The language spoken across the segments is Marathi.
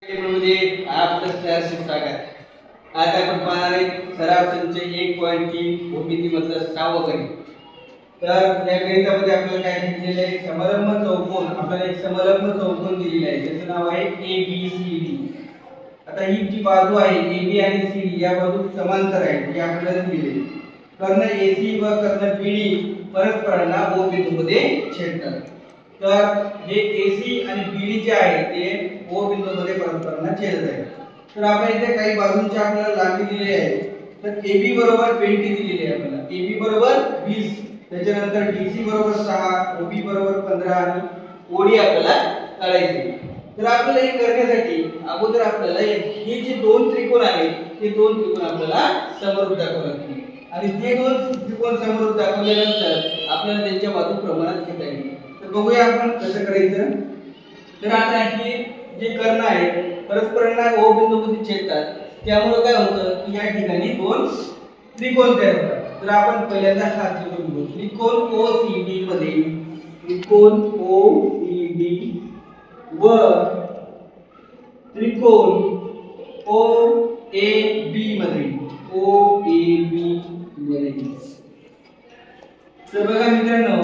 मध्ये आपलं सहर्ष स्वागत. आज आपण पाहणार आहे सराव संच 1.3 भूमितीमधलं 6वं गणित. तर या गणितामध्ये आपल्याला काय दिलेलं आहे, समलंब चौकोन. आपल्याला एक समलंब चौकोन दिलेला आहे, त्याचं नाव आहे ABCD. आता ही जी बाजू आहे AB आणि CD या बाजू समांतर आहेत, हे आपल्याला दिलेले. कर्ण AC व कर्ण BD परस्परांना O बिंदूमध्ये छेदतात. तर हे AC आणि BD जे आहे ते O बिंदूमध्ये परस्परांना छेदत आहे. तर आपण इथे काही बाजूंची आपल्याला लांबी दिलेली आहे. तर AB बरोबर 20 दिलेली आहे आपल्याला. AB बरोबर 20, त्याच्यानंतर DC बरोबर 6, OB बरोबर 15 आणि OD आपल्याला काढायचे. तर आपल्याला हे करण्यासाठी अगोदर आपल्याला हे जे दोन त्रिकोण आहेत ते दोन त्रिकोण आपल्याला समरूप दाखवावे लागतील. आणि ते दोन त्रिकोण समरूप दाखवल्यानंतर आपल्याला त्यांच्या बाजू प्रमाणात घेता येईल. तर बघूया आपण कसं करायचं. तर आता हे जे कर्ण आहेत परस्परांना O बिंदूमध्ये छेदतात, त्यामुळे काय होतं की या ठिकाणी दोन त्रिकोण तयार होतात. तर आपण पहिल्यांदा हा त्रिकोण घेऊ. त्रिकोण OCD मध्ये त्रिकोण OED व त्रिकोण OAB मध्ये तर बघा मित्रांनो,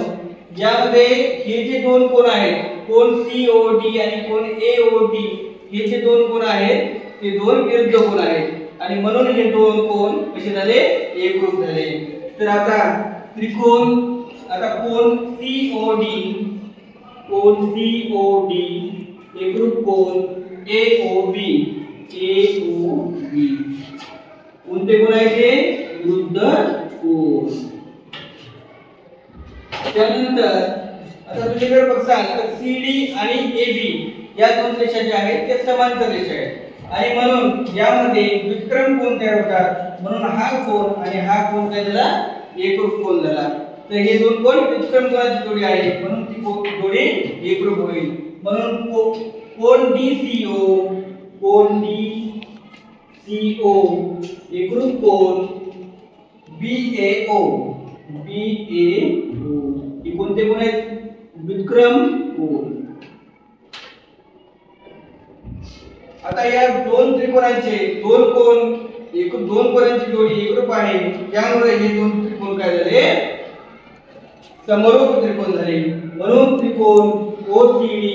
यामध्ये हे जे दोन कोन आहेत, कोन COD आणि कोन AOD, हे जे दोन कोन आहेत ते दोन विरुद्ध कोन आहेत आणि म्हणून हे दोन कोन कसे झाले, एकरूप झाले. तर आता कोन COD एकरूप कोन AOB कोणते कोण आहे ते विरुद्ध कोन. त्यानंतर आता तुम्ही जर बघसाल तर CD आणि AB या दोन रेषा ज्या आहेत त्या समांतर रेषा आहेत आणि म्हणून यामध्ये विक्रम कोन तयार होतात. म्हणून हा कोन आणि हा कोन काय झाला, एकरूप कोन झाला. तर हे दोन कोन विक्रम कोनाची जोडी आहे, म्हणून ती जोडी एकरूप होईल. म्हणून कोन DCO एकरूप कोन BAO हे कोणते कोण आहेत, विक्रम कोन. आता या दोन त्रिकोणांचे दोन कोनांची जोडी एकरूप आहे, त्यामुळे हे दोन त्रिकोण काय झाले, समरूप त्रिकोण झाले. म्हणून त्रिकोण OCD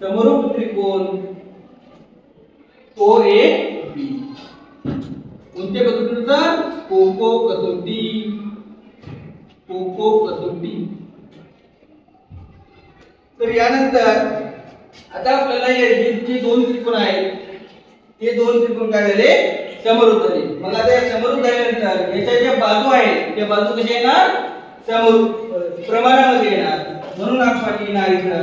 समरूप त्रिकोण OAB. कोणते पद्धतीनुसार, कोको कसोटी. तर यानंतर आता आपल्याला हे जे दोन त्रिकोण आहेत ते दोन त्रिकोण काय झाले, समरूप झाले. मग आता या समरूप झाल्यानंतर याच्या ज्या बाजू आहेत त्या बाजू कशा येणार, समरूप प्रमाणामध्ये येणार. म्हणून आपण येणार इथं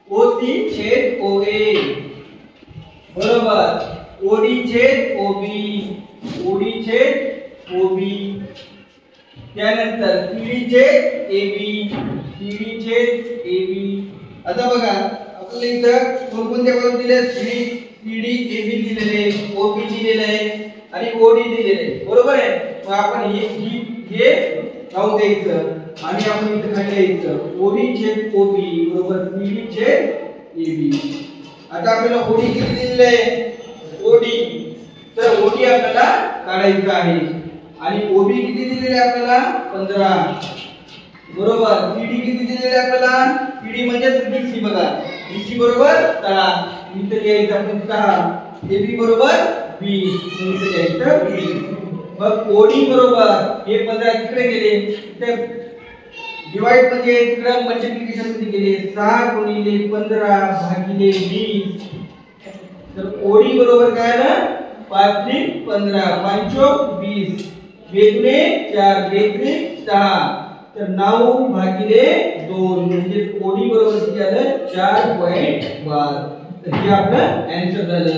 OC छेद OA बरोबर OD छेद OB छेद OB. त्यानंतर CD छेद AB. आता बघा आपल्याला इथं कोणकोणत्या बाजू दिल्या, CD AB दिलेले, OB दिलेले आहे आणि OD दिलेले आहे, बरोबर आहे. मग आपण हे राहू द्यायचं आणि आपण इथे काय लिहायचं, OD छेद OB बरोबर CD छेद AB. आता आपल्याला OD किती दिलेले आहे, तर OD आपल्याला काढायचं आहे आणि OB किती दिलेले आपल्याला, 15 बरोबर. CD किती दिलेले आपल्याला, CD म्हणजे DC बघा, DC बरोबर 10, इथे लिहायचं आपण 6. AB बरोबर 20, इथे लिहायचं 20. मग OD बरोबर हे 15 तिकडे गेले, तर डिवाइड म्हणजे क्रम मल्टिप्लिकेशन मध्ये गेले, 6 गुणिले 15 भागिले 20. तर OD बरोबर काय आलं, 5 × 15 5 × 20 बेगुणे 4 बेगुणे 6, तर 9 भागिले 2 म्हणजे OD बरोबर किती आलं, 4.12. तर हे आपलं आन्सर झालं.